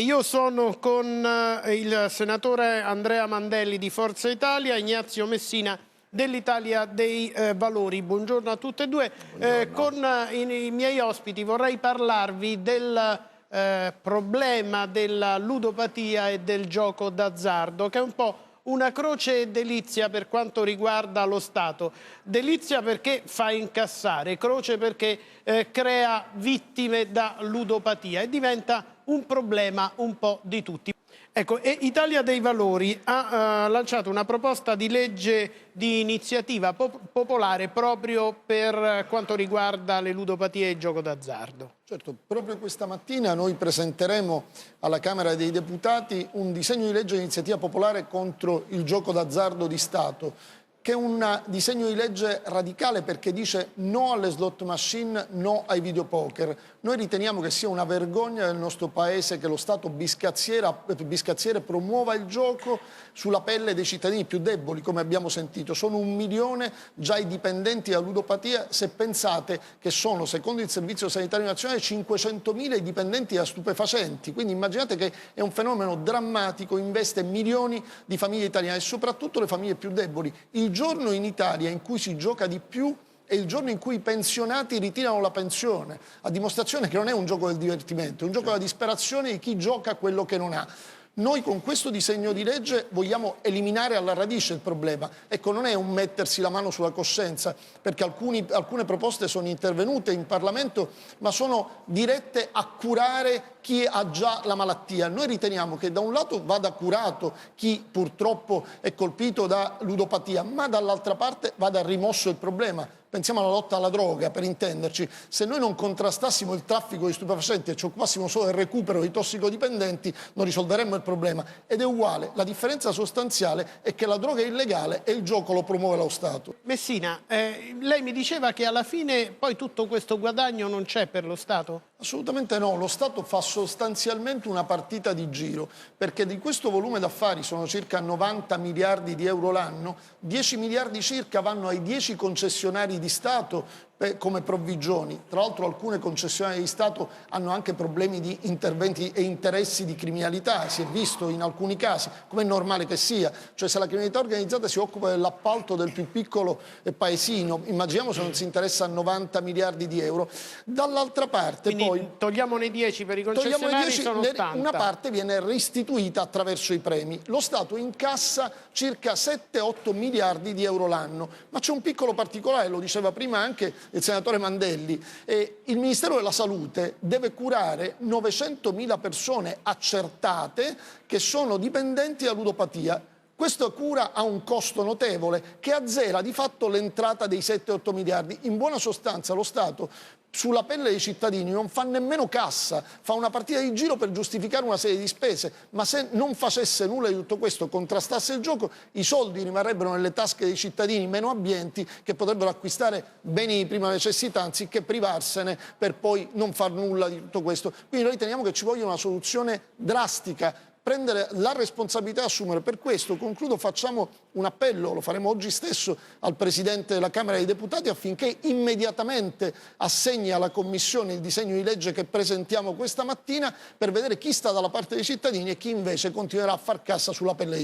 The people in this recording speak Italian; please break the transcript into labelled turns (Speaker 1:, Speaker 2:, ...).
Speaker 1: io sono con il senatore Andrea Mandelli di Forza Italia, Ignazio Messina dell'Italia dei Valori. Buongiorno a tutte e due. Con i miei ospiti vorrei parlarvi del problema della ludopatia e del gioco d'azzardo, che è un po' una croce e delizia per quanto riguarda lo Stato. Delizia perché fa incassare, croce perché crea vittime da ludopatia e diventa un problema un po' di tutti. Ecco, e Italia dei Valori ha lanciato una proposta di legge di iniziativa popolare proprio per quanto riguarda le ludopatie e il gioco d'azzardo.
Speaker 2: Certo, proprio questa mattina noi presenteremo alla Camera dei Deputati un disegno di legge di iniziativa popolare contro il gioco d'azzardo di Stato, che è un disegno di legge radicale perché dice no alle slot machine, no ai videopoker. Noi riteniamo che sia una vergogna nel nostro Paese che lo Stato biscazziere promuova il gioco sulla pelle dei cittadini più deboli, come abbiamo sentito. Sono 1 milione già i dipendenti da ludopatia, se pensate che sono, secondo il Servizio Sanitario Nazionale, 500.000 i dipendenti da stupefacenti. Quindi immaginate che è un fenomeno drammatico, investe milioni di famiglie italiane e soprattutto le famiglie più deboli. Il giorno in Italia in cui si gioca di più è il giorno in cui i pensionati ritirano la pensione, a dimostrazione che non è un gioco del divertimento, è un gioco della disperazione di chi gioca quello che non ha. Noi con questo disegno di legge vogliamo eliminare alla radice il problema. Ecco, non è un mettersi la mano sulla coscienza, perché alcune proposte sono intervenute in Parlamento, ma sono dirette a curare chi ha già la malattia. Noi riteniamo che da un lato vada curato chi purtroppo è colpito da ludopatia, ma dall'altra parte vada rimosso il problema. Pensiamo alla lotta alla droga, per intenderci. Se noi non contrastassimo il traffico di stupefacenti e ci occupassimo solo del recupero dei tossicodipendenti, non risolveremmo il problema. Ed è uguale. La differenza sostanziale è che la droga è illegale e il gioco lo promuove lo Stato.
Speaker 1: Messina, lei mi diceva che alla fine poi tutto questo guadagno non c'è per lo Stato?
Speaker 2: Assolutamente no, lo Stato fa sostanzialmente una partita di giro, perché di questo volume d'affari sono circa 90 miliardi di euro l'anno, 10 miliardi circa vanno ai 10 concessionari di Stato come provvigioni. Tra l'altro alcune concessionarie di Stato hanno anche problemi di interventi e interessi di criminalità, si è visto in alcuni casi, come è normale che sia. Cioè se la criminalità organizzata si occupa dell'appalto del più piccolo paesino, immaginiamo se non si interessa a 90 miliardi di euro. Dall'altra parte
Speaker 1: quindi
Speaker 2: poi...
Speaker 1: togliamone 10 per i concessionari, sono 80.
Speaker 2: Una parte viene restituita attraverso i premi. Lo Stato incassa circa 7-8 miliardi di euro l'anno. Ma c'è un piccolo particolare, lo diceva prima anche il senatore Mandelli. Il Ministero della Salute deve curare 900.000 persone accertate che sono dipendenti da ludopatia. Questa cura ha un costo notevole che azzera di fatto l'entrata dei 7-8 miliardi. In buona sostanza lo Stato sulla pelle dei cittadini non fa nemmeno cassa, fa una partita di giro per giustificare una serie di spese, ma se non facesse nulla di tutto questo, contrastasse il gioco, i soldi rimarrebbero nelle tasche dei cittadini meno abbienti che potrebbero acquistare beni di prima necessità anziché privarsene per poi non far nulla di tutto questo. Quindi noi riteniamo che ci voglia una soluzione drastica, prendere la responsabilità e assumere. Per questo, concludo, facciamo un appello, lo faremo oggi stesso al Presidente della Camera dei Deputati affinché immediatamente assegni alla Commissione il disegno di legge che presentiamo questa mattina per vedere chi sta dalla parte dei cittadini e chi invece continuerà a far cassa sulla pelle